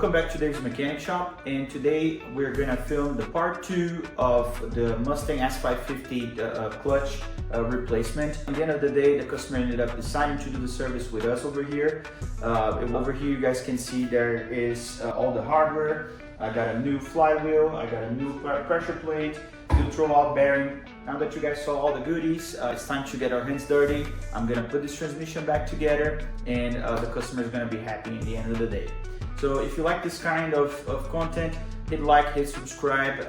Welcome back to Dave's Mechanic Shop, and today we're gonna film the part 2 of the Mustang S550 clutch replacement. At the end of the day, the customer ended up deciding to do the service with us over here. Over here you guys can see there is all the hardware. I got a new flywheel, I got a new pressure plate, new throw-out bearing. Now that you guys saw all the goodies, it's time to get our hands dirty. I'm gonna put this transmission back together, and the customer is gonna be happy in the end of the day. So if you like this kind of content, hit like, hit subscribe.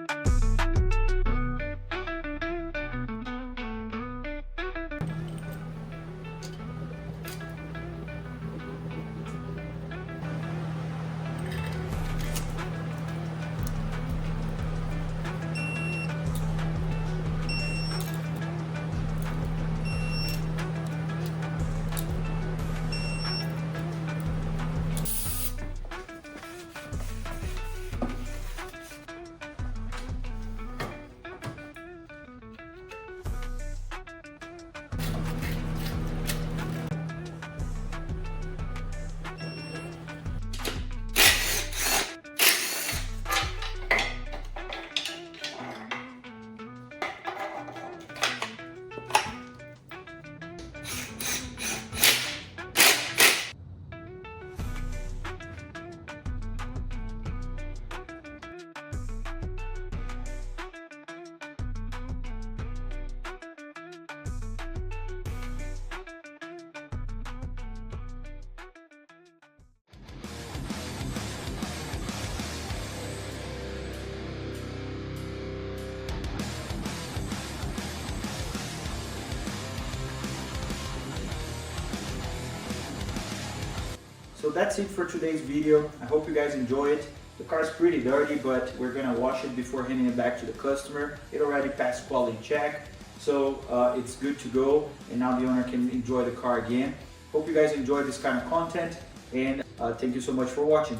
So that's it for today's video. I hope you guys enjoy it. The car is pretty dirty, but we're gonna wash it before handing it back to the customer. It already passed quality check, so it's good to go, and now the owner can enjoy the car again. Hope you guys enjoy this kind of content, and thank you so much for watching.